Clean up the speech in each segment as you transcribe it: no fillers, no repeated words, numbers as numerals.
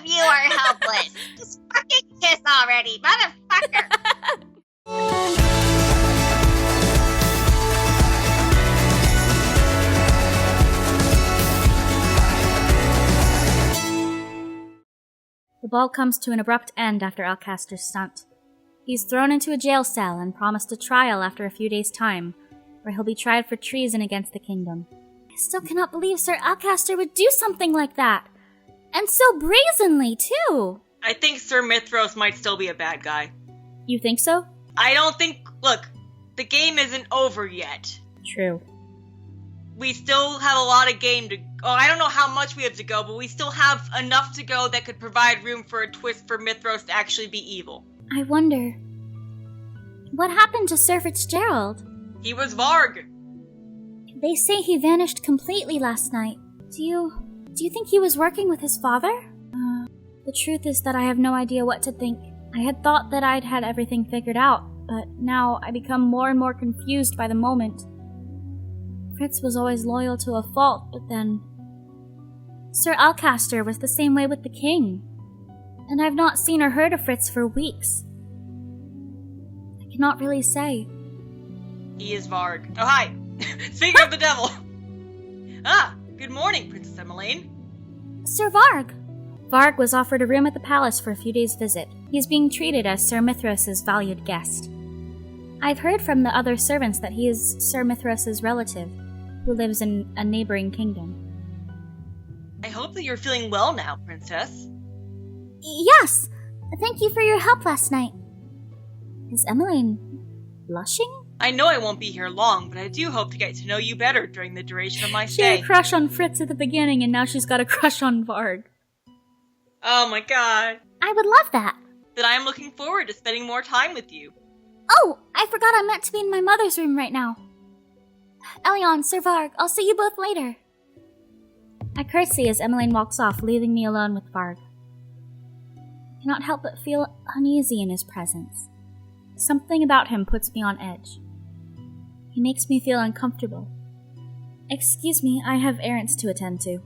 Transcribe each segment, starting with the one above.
of you are helpless. Just fucking kiss already, motherfucker. The ball comes to an abrupt end after Alcaster's stunt. He's thrown into a jail cell and promised a trial after a few days' time, where he'll be tried for treason against the kingdom. I still cannot believe Sir Alcaster would do something like that. And so brazenly, too. I think Sir Mithros might still be a bad guy. You think so? I don't think... Look, the game isn't over yet. True. We still have a lot of game to... Oh, I don't know how much we have to go, but we still have enough to go that could provide room for a twist for Mithros to actually be evil. I wonder... what happened to Sir Fitzgerald? He was Varg. They say he vanished completely last night. Do you think he was working with his father? The truth is that I have no idea what to think. I had thought that I'd had everything figured out, but now I become more and more confused by the moment. Fritz was always loyal to a fault, but then... Sir Alcaster was the same way with the king. And I've not seen or heard of Fritz for weeks. I cannot really say. He is Varg. Oh, hi! Speaking of the devil! Ah, good morning, Princess Emmeline. Sir Varg! Varg was offered a room at the palace for a few days' visit. He's being treated as Sir Mithros' valued guest. I've heard from the other servants that he is Sir Mithros' relative, who lives in a neighboring kingdom. I hope that you're feeling well now, Princess. Yes! Thank you for your help last night. Is Emmeline blushing? I know I won't be here long, but I do hope to get to know you better during the duration of my She stay. had a crush on Fritz at the beginning, and now she's got a crush on Varg. Oh my god. I would love that. Then I am looking forward to spending more time with you. Oh, I forgot I'm meant to be in my mother's room right now. Elion, Sir Varg, I'll see you both later. I curtsy as Emmeline walks off, leaving me alone with Varg. I cannot help but feel uneasy in his presence. Something about him puts me on edge. He makes me feel uncomfortable. Excuse me, I have errands to attend to.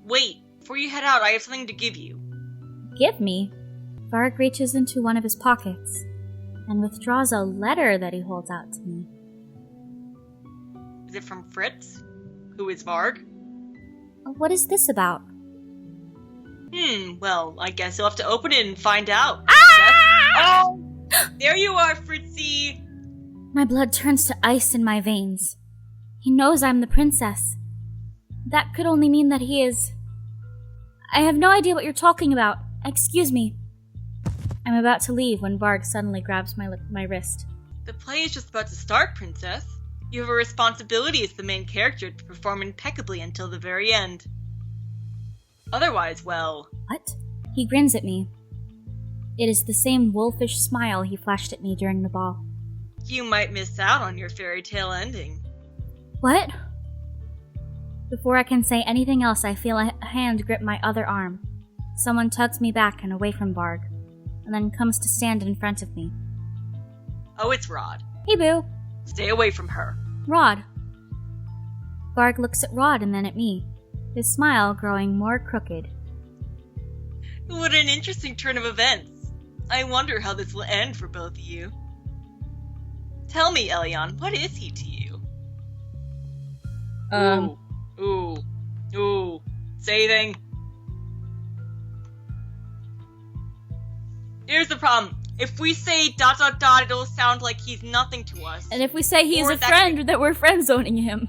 Wait, before you head out, I have something to give you. Give me? Varg reaches into one of his pockets and withdraws a letter that he holds out to me. Is it from Fritz? Who is Varg? What is this about? Well, I guess you'll have to open it and find out. Ah! Oh! There you are, Fritzy! My blood turns to ice in my veins. He knows I'm the princess. That could only mean that he is... I have no idea what you're talking about. Excuse me. I'm about to leave when Varg suddenly grabs my wrist. The play is just about to start, Princess. You have a responsibility as the main character to perform impeccably until the very end. Otherwise, well... What? He grins at me. It is the same wolfish smile he flashed at me during the ball. You might miss out on your fairy tale ending. What? Before I can say anything else, I feel a hand grip my other arm. Someone tugs me back and away from Varg, and then comes to stand in front of me. Oh, it's Rod. Hey, Boo. Stay away from her. Rod. Varg looks at Rod and then at me, his smile growing more crooked. What an interesting turn of events. I wonder how this will end for both of you. Tell me, Elion, what is he to you? Ooh. Saving. Here's the problem. If we say ... it'll sound like he's nothing to us. And if we say he's a friend, that we're friend-zoning him.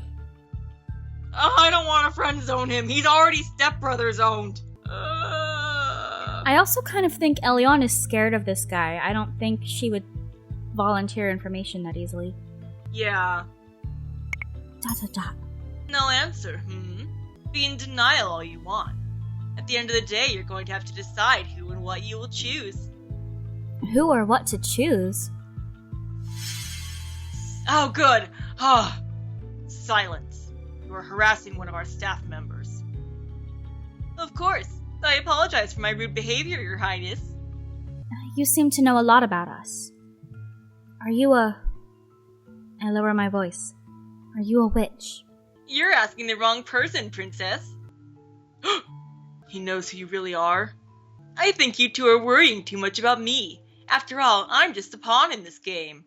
Oh, I don't want to friend-zone him. He's already stepbrother zoned. I also kind of think Elion is scared of this guy. I don't think she would volunteer information that easily. Yeah. ... No answer, Be in denial all you want. At the end of the day, you're going to have to decide who and what you will choose. Who or what to choose? Oh, good. Silence. You are harassing one of our staff members. Of course. I apologize for my rude behavior, Your Highness. You seem to know a lot about us. Are you I lower my voice. Are you a witch? You're asking the wrong person, Princess. He knows who you really are? I think you two are worrying too much about me. After all, I'm just a pawn in this game.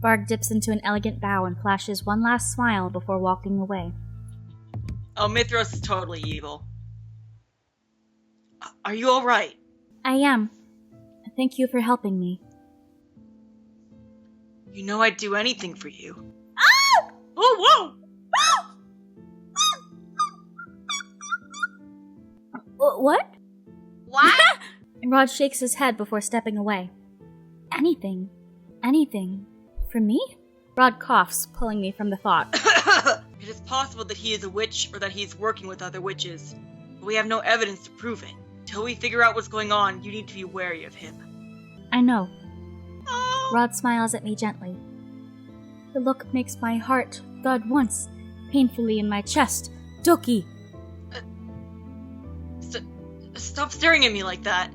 Varg dips into an elegant bow and flashes one last smile before walking away. Oh, Mithros is totally evil. Are you alright? I am. Thank you for helping me. You know I'd do anything for you. Ah! Oh, whoa! What? What? Rod shakes his head before stepping away. Anything. Anything. For me? Rod coughs, pulling me from the thought. It is possible that he is a witch or that he is working with other witches, but we have no evidence to prove it. Until we figure out what's going on, you need to be wary of him. I know. Oh. Rod smiles at me gently. The look makes my heart thud once, painfully in my chest. Doki! Stop staring at me like that.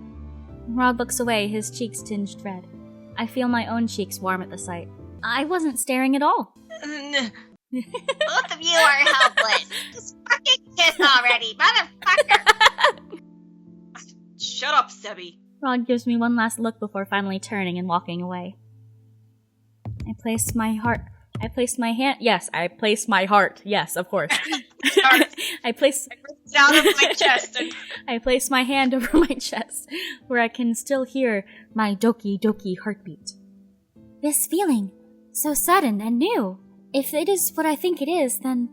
Rod looks away, his cheeks tinged red. I feel my own cheeks warm at the sight. I wasn't staring at all. Both of you are helpless. Just fucking kiss already, motherfucker. Shut up, Sebi. Rod gives me one last look before finally turning and walking away. I placed my heart. Yes, I placed my heart. Yes, of course. I placed Down on my chest. I place my hand over my chest, where I can still hear my doki doki heartbeat. This feeling, so sudden and new. If it is what I think it is, then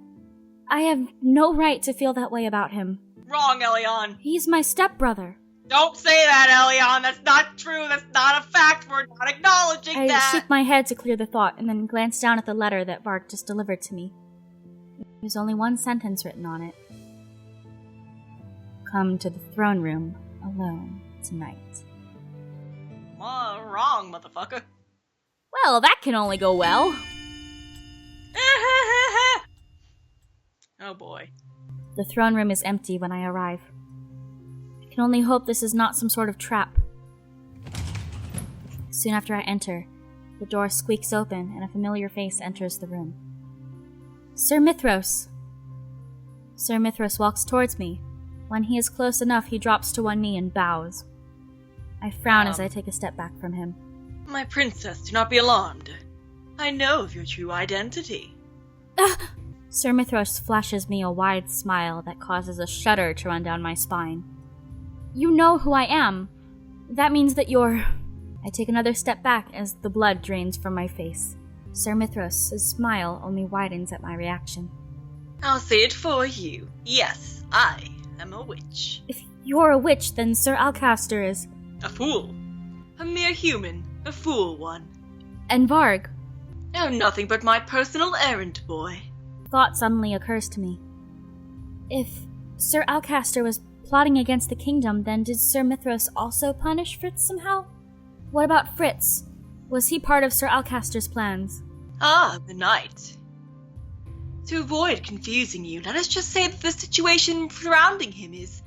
I have no right to feel that way about him. Wrong, Elion. He's my stepbrother. Don't say that, Elion. That's not true. That's not a fact. We're not acknowledging that. I shook my head to clear the thought, and then glanced down at the letter that Varg just delivered to me. There's only one sentence written on it. Come to the throne room alone tonight. Wrong, motherfucker. Well, that can only go well. Oh boy. The throne room is empty when I arrive. I can only hope this is not some sort of trap. Soon after I enter, the door squeaks open and a familiar face enters the room. Sir Mithros! Sir Mithros walks towards me. When he is close enough, he drops to one knee and bows. I frown as I take a step back from him. My princess, do not be alarmed. I know of your true identity. Sir Mithros flashes me a wide smile that causes a shudder to run down my spine. You know who I am. That means that you're... I take another step back as the blood drains from my face. Sir Mithros' smile only widens at my reaction. I'll say it for you. Yes, I am a witch. If you're a witch, then Sir Alcaster is... A fool. A mere human. A fool one. And Varg. Oh, nothing but my personal errand boy. Thought suddenly occurs to me. If Sir Alcaster was plotting against the kingdom, then did Sir Mithros also punish Fritz somehow? What about Fritz? Was he part of Sir Alcaster's plans? Ah, the knight. To avoid confusing you, let us just say that the situation surrounding him is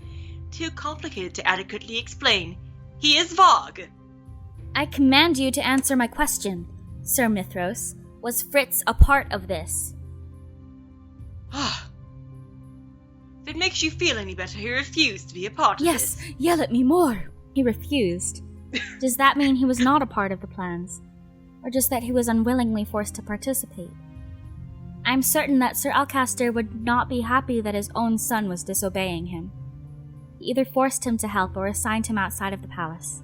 too complicated to adequately explain. He is Varg. I command you to answer my question, Sir Mithros. Was Fritz a part of this? If it makes you feel any better, he refused to be a part of Yes, this. yell at me more. He refused. Does that mean he was not a part of the plans? Or just that he was unwillingly forced to participate? I'm certain that Sir Alcaster would not be happy that his own son was disobeying him. He either forced him to help or assigned him outside of the palace.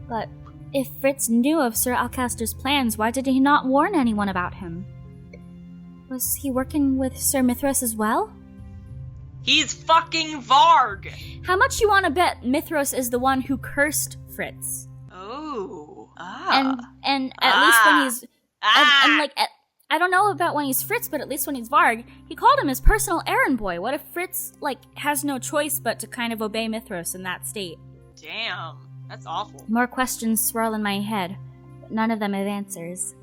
But if Fritz knew of Sir Alcaster's plans, why did he not warn anyone about him? Was he working with Sir Mithros as well? He's fucking Varg! How much you want to bet Mithros is the one who cursed Fritz? Oh. And at least when he's... And like, I don't know about when he's Fritz, but at least when he's Varg, he called him his personal errand boy. What if Fritz, has no choice but to kind of obey Mithros in that state? Damn, that's awful. More questions swirl in my head, but none of them have answers.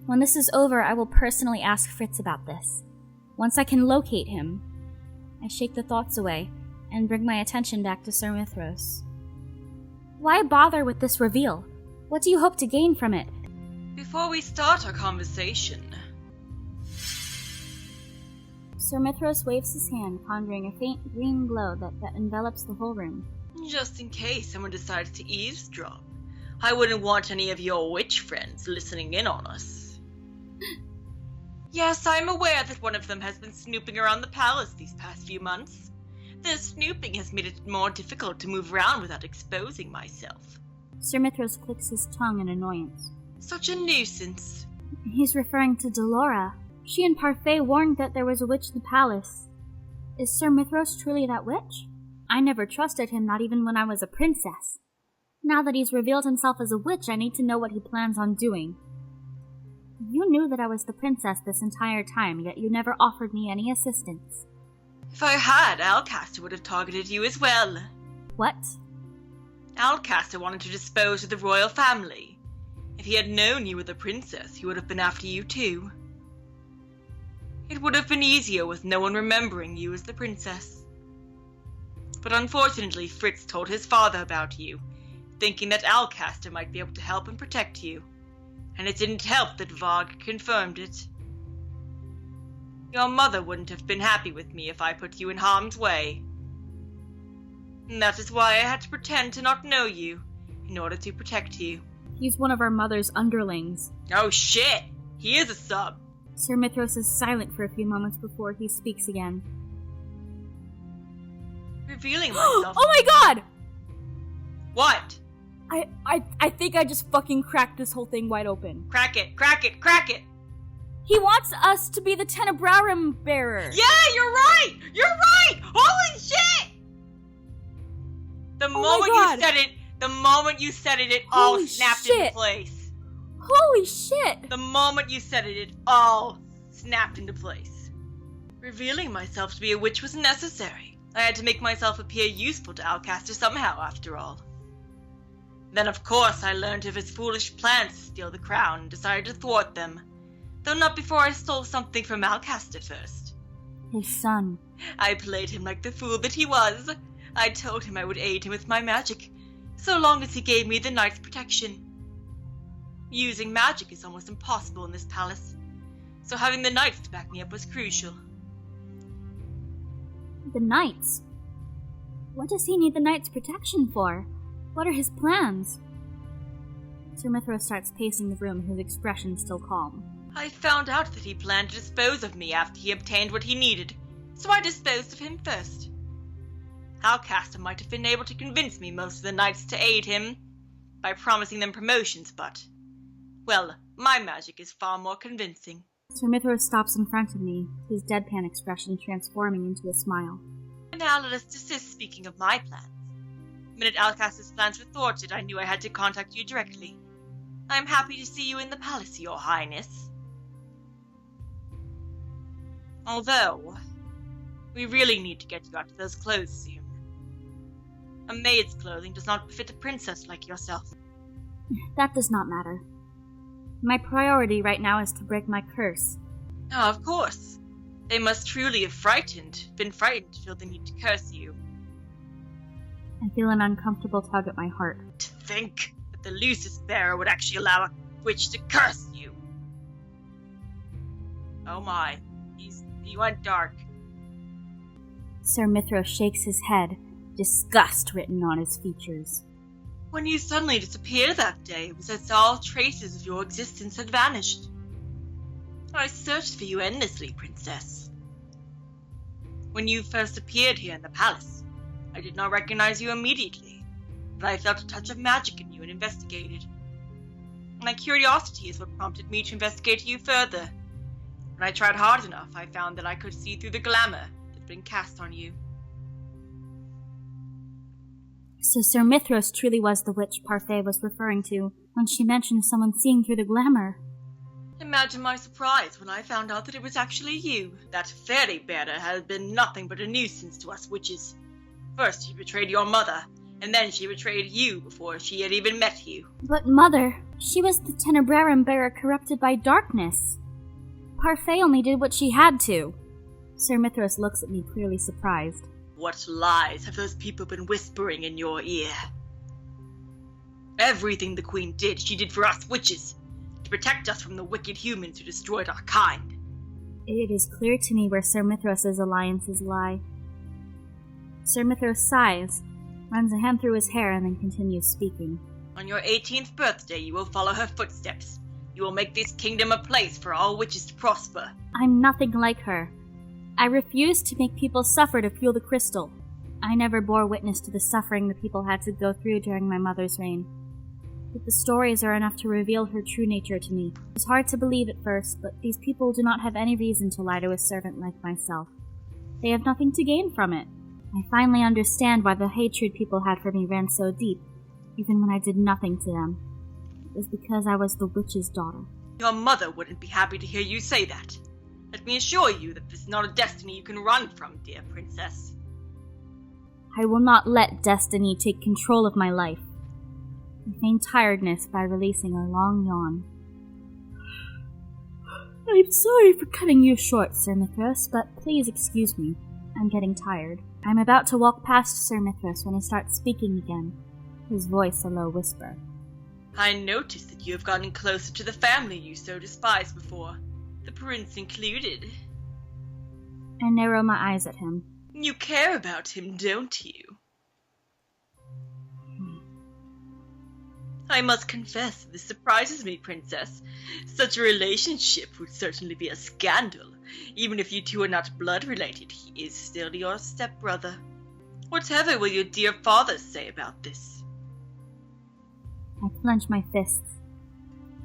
When this is over, I will personally ask Fritz about this. Once I can locate him, I shake the thoughts away and bring my attention back to Sir Mithros. Why bother with this reveal? What do you hope to gain from it? Before we start our conversation... Sir Mithros waves his hand, conjuring a faint green glow that envelops the whole room. Just in case someone decides to eavesdrop. I wouldn't want any of your witch friends listening in on us. Yes, I'm aware that one of them has been snooping around the palace these past few months. The snooping has made it more difficult to move around without exposing myself. Sir Mithros clicks his tongue in annoyance. Such a nuisance. He's referring to Delora. She and Parfait warned that there was a witch in the palace. Is Sir Mithros truly that witch? I never trusted him, not even when I was a princess. Now that he's revealed himself as a witch, I need to know what he plans on doing. You knew that I was the princess this entire time, yet you never offered me any assistance. If I had, Alcaster would have targeted you as well. What? Alcaster wanted to dispose of the royal family. If he had known you were the princess, he would have been after you too. It would have been easier with no one remembering you as the princess. But unfortunately, Fritz told his father about you, thinking that Alcaster might be able to help and protect you. And it didn't help that Varg confirmed it. Your mother wouldn't have been happy with me if I put you in harm's way. And that is why I had to pretend to not know you, in order to protect you. He's one of our mother's underlings. Oh shit! He is a sub! Sir Mithros is silent for a few moments before he speaks again. Revealing myself. Oh my god! What? I think I just fucking cracked this whole thing wide open. Crack it, crack it, crack it! He wants us to be the Tenebrarum bearer. Yeah, you're right! You're right! Holy shit! The moment you said it, it all Holy snapped shit. into place. Holy shit! The moment you said it, it all snapped into place. Revealing myself to be a witch was necessary. I had to make myself appear useful to Alcaster somehow, after all. Then, of course, I learned of his foolish plans to steal the crown and decided to thwart them. Though not before I stole something from Alcaster first. His son. I played him like the fool that he was. I told him I would aid him with my magic, so long as he gave me the knight's protection. Using magic is almost impossible in this palace, so having the knights to back me up was crucial. The knights? What does he need the knight's protection for? What are his plans? Sir Mithros starts pacing the room, his expression still calm. I found out that he planned to dispose of me after he obtained what he needed, so I disposed of him first. Alcaster might have been able to convince me most of the knights to aid him by promising them promotions, but, well, my magic is far more convincing. Sir Mithros stops in front of me, his deadpan expression transforming into a smile. Now let us desist speaking of my plans. The minute Alcaster's plans were thwarted, I knew I had to contact you directly. I am happy to see you in the palace, Your Highness. Although, we really need to get you out of those clothes soon. A maid's clothing does not befit a princess like yourself. That does not matter. My priority right now is to break my curse. Oh, of course. They must truly have been frightened to feel the need to curse you. I feel an uncomfortable tug at my heart. To think that the Lucis bearer would actually allow a witch to curse you. Oh my, he went dark. Sir Mithros shakes his head, disgust written on his features. When you suddenly disappeared that day, it was as all traces of your existence had vanished. I searched for you endlessly, Princess. When you first appeared here in the palace, I did not recognize you immediately, but I felt a touch of magic in you and investigated. My curiosity is what prompted me to investigate you further. When I tried hard enough, I found that I could see through the glamour that had been cast on you. So Sir Mithros truly was the witch Parfait was referring to when she mentioned someone seeing through the glamour. Imagine my surprise when I found out that it was actually you. That fairy bearer had been nothing but a nuisance to us witches. First she betrayed your mother, and then she betrayed you before she had even met you. But Mother, she was the Tenebrarum bearer corrupted by darkness. Parfait only did what she had to. Sir Mithros looks at me clearly surprised. What lies have those people been whispering in your ear? Everything the Queen did, she did for us witches, to protect us from the wicked humans who destroyed our kind. It is clear to me where Sir Mithros's alliances lie. Sir Mithros sighs, runs a hand through his hair, and then continues speaking. On your 18th birthday, you will follow her footsteps. You will make this kingdom a place for all witches to prosper. I'm nothing like her. I refuse to make people suffer to fuel the crystal. I never bore witness to the suffering the people had to go through during my mother's reign. But the stories are enough to reveal her true nature to me. It's hard to believe at first, but these people do not have any reason to lie to a servant like myself. They have nothing to gain from it. I finally understand why the hatred people had for me ran so deep, even when I did nothing to them. It was because I was the witch's daughter. Your mother wouldn't be happy to hear you say that. Let me assure you that this is not a destiny you can run from, dear princess. I will not let destiny take control of my life. I feign tiredness by releasing a long yawn. I'm sorry for cutting you short, Sir Mithros, but please excuse me. I'm getting tired. I'm about to walk past Sir Mithros when he starts speaking again, his voice a low whisper. I noticed that you have gotten closer to the family you so despised before, the prince included. I narrow my eyes at him. You care about him, don't you? I must confess, this surprises me, princess. Such a relationship would certainly be a scandal. Even if you two are not blood-related, he is still your stepbrother. Whatever will your dear father say about this? I clench my fists.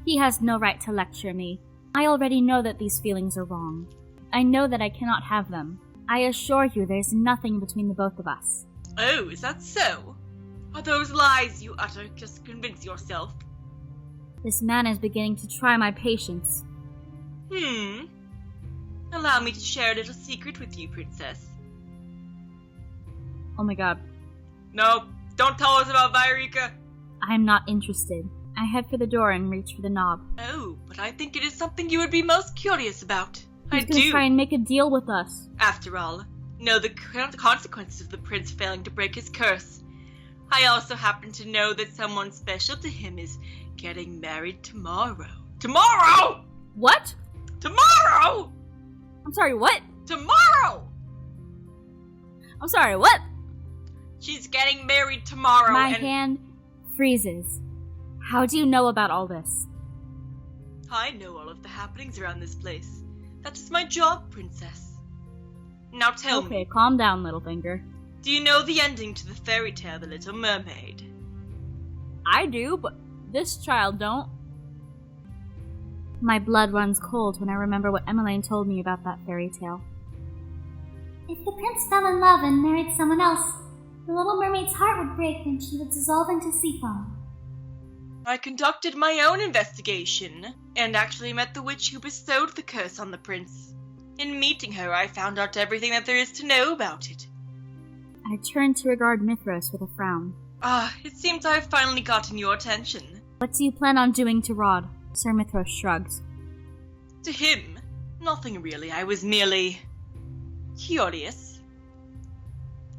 He has no right to lecture me. I already know that these feelings are wrong. I know that I cannot have them. I assure you there's nothing between the both of us. Oh, is that so? Are those lies you utter just to convince yourself? This man is beginning to try my patience. Allow me to share a little secret with you, princess. Oh my god. No, don't tell us about Vyrika. I am not interested. I head for the door and reach for the knob. Oh, but I think it is something you would be most curious about. He's gonna try and make a deal with us. After all, know the consequences of the prince failing to break his curse. I also happen to know that someone special to him is getting married tomorrow. Tomorrow! What? Tomorrow! I'm sorry, what? Tomorrow! I'm sorry, what? She's getting married tomorrow. My hand freezes. How do you know about all this? I know all of the happenings around this place. That is my job, princess. Now tell me. Okay, calm down, Littlefinger. Do you know the ending to the fairy tale, The Little Mermaid? I do, but this child don't. My blood runs cold when I remember what Emmeline told me about that fairy tale. If the prince fell in love and married someone else, the little mermaid's heart would break and she would dissolve into sea foam. I conducted my own investigation, and actually met the witch who bestowed the curse on the prince. In meeting her, I found out everything that there is to know about it. I turn to regard Mithros with a frown. It seems I have finally gotten your attention. What do you plan on doing to Rod? Sir Mithros shrugs. To him, nothing really. I was merely curious.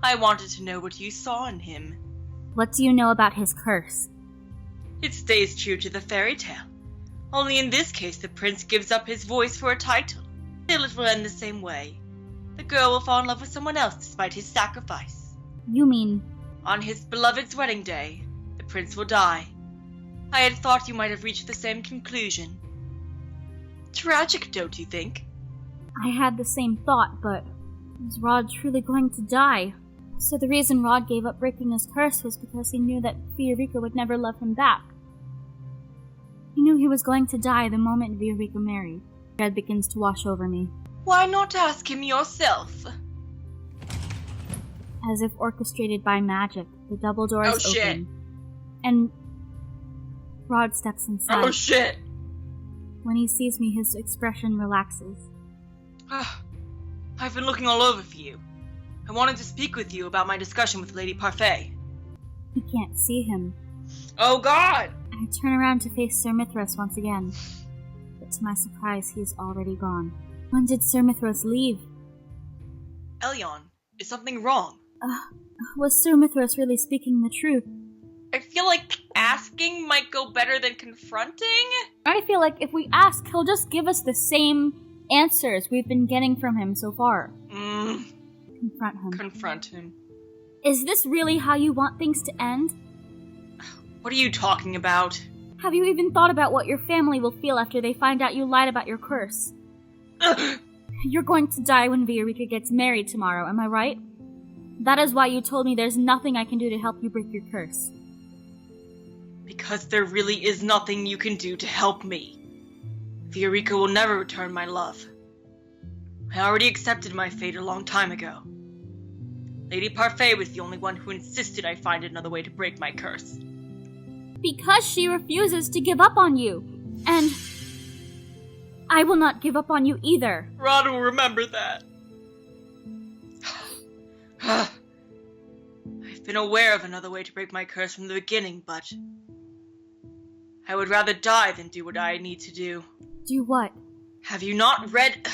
I wanted to know what you saw in him. What do you know about his curse? It stays true to the fairy tale. Only in this case, the prince gives up his voice for a title. Still, it will end the same way. The girl will fall in love with someone else despite his sacrifice. You mean... On his beloved's wedding day, the prince will die. I had thought you might have reached the same conclusion. Tragic, don't you think? I had the same thought, but was Rod truly going to die? So the reason Rod gave up breaking his curse was because he knew that Viorica would never love him back. He knew he was going to die the moment Viorica married. Dread begins to wash over me. Why not ask him yourself? As if orchestrated by magic, the double doors open. Shit. And Rod steps inside. Oh shit! When he sees me, his expression relaxes. I've been looking all over for you. I wanted to speak with you about my discussion with Lady Parfait. He can't see him. Oh god! I turn around to face Sir Mithros once again. But to my surprise, he is already gone. When did Sir Mithros leave? Elyon, is something wrong? Was Sir Mithros really speaking the truth? I feel like asking might go better than confronting. I feel like if we ask, he'll just give us the same answers we've been getting from him so far. Confront him. Confront him. Is this really how you want things to end? What are you talking about? Have you even thought about what your family will feel after they find out you lied about your curse? You're going to die when Viorica gets married tomorrow, am I right? That is why you told me there's nothing I can do to help you break your curse. Because there really is nothing you can do to help me. Viorica will never return my love. I already accepted my fate a long time ago. Lady Parfait was the only one who insisted I find another way to break my curse. Because she refuses to give up on you. And I will not give up on you either. Rod will remember that. I've been aware of another way to break my curse from the beginning, but I would rather die than do what I need to do. Do what? Have you not read...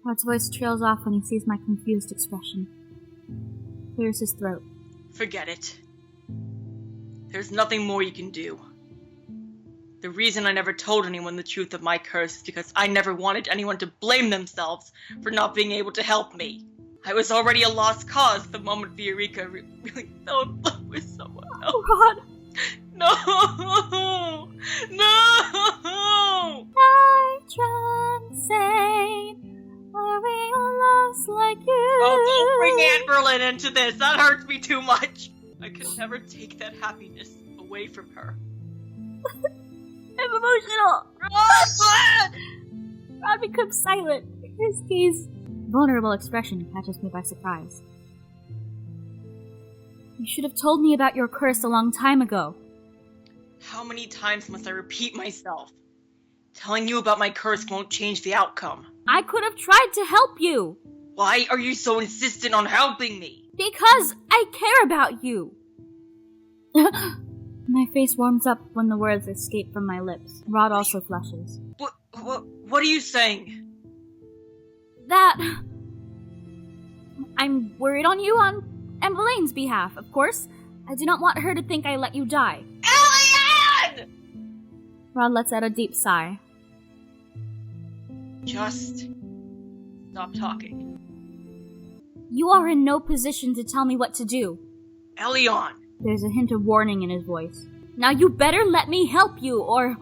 Rod's voice trails off when he sees my confused expression. Clears his throat. Forget it. There's nothing more you can do. The reason I never told anyone the truth of my curse is because I never wanted anyone to blame themselves for not being able to help me. I was already a lost cause the moment Viorica really fell in love with someone else. Rod! No! No! Are we all lost like you? Oh, don't bring Anne Boleyn into this. That hurts me too much. I could never take that happiness away from her. I'm emotional. Rod becomes silent. His gaze, vulnerable expression catches me by surprise. You should have told me about your curse a long time ago. How many times must I repeat myself? Telling you about my curse won't change the outcome. I could have tried to help you. Why are you so insistent on helping me? Because I care about you. My face warms up when the words escape from my lips. Rod also flushes. What are you saying? That... I'm worried on you on Anne Boleyn's behalf, of course. I do not want her to think I let you die. Elian! Rod lets out a deep sigh. Just stop talking. You are in no position to tell me what to do. Elian! There's a hint of warning in his voice. Now you better let me help you, or...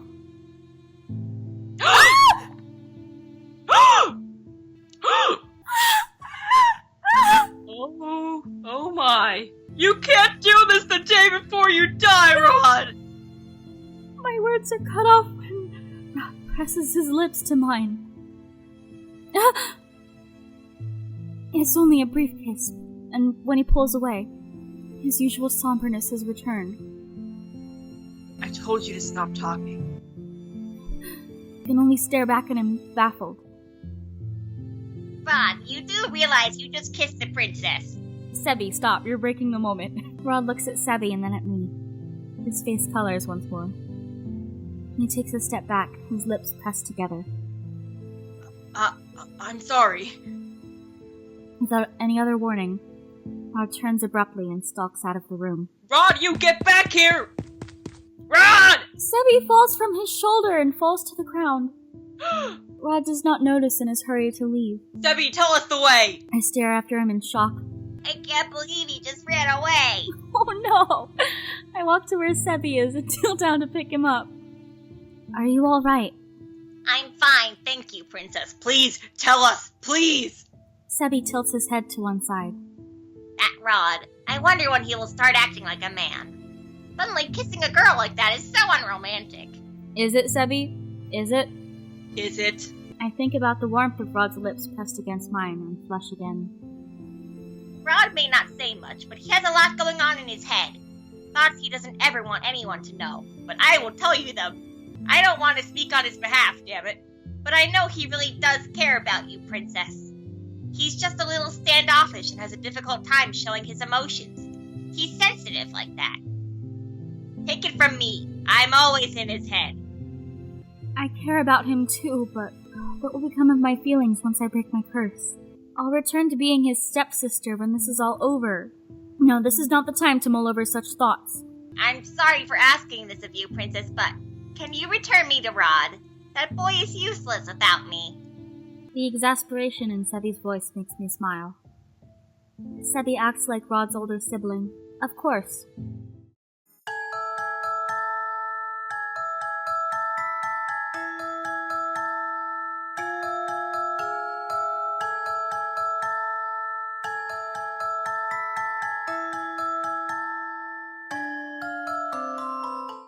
Oh my. You can't do this the day before you die, Rod! My words are cut off when Rod presses his lips to mine. It's only a brief kiss, and when he pulls away, his usual somberness has returned. I told you to stop talking. I can only stare back at him, baffled. Rod, you do realize you just kissed the princess. Sebi, stop. You're breaking the moment. Rod looks at Sebi and then at me. His face colors once more. He takes a step back, his lips pressed together. I'm sorry. Without any other warning, Rod turns abruptly and stalks out of the room. Rod, you get back here! Rod! Sebi falls from his shoulder and falls to the ground. Rod does not notice in his hurry to leave. Debbie, tell us the way! I stare after him in shock. I can't believe he just ran away. Oh no! I walk to where Sebi is and kneel down to pick him up. Are you all right? I'm fine, thank you, princess. Please, tell us, please! Sebi tilts his head to one side. That Rod. I wonder when he will start acting like a man. Suddenly kissing a girl like that is so unromantic. Is it, Sebi? Is it? Is it? I think about the warmth of Rod's lips pressed against mine and flush again. Rod may not say much, but he has a lot going on in his head. Thoughts he doesn't ever want anyone to know. But I will tell you them. I don't want to speak on his behalf, damn it. But I know he really does care about you, princess. He's just a little standoffish and has a difficult time showing his emotions. He's sensitive like that. Take it from me. I'm always in his head. I care about him too, but what will become of my feelings once I break my curse? I'll return to being his stepsister when this is all over. No, this is not the time to mull over such thoughts. I'm sorry for asking this of you, princess, but can you return me to Rod? That boy is useless without me. The exasperation in Sebi's voice makes me smile. Sebi acts like Rod's older sibling. Of course.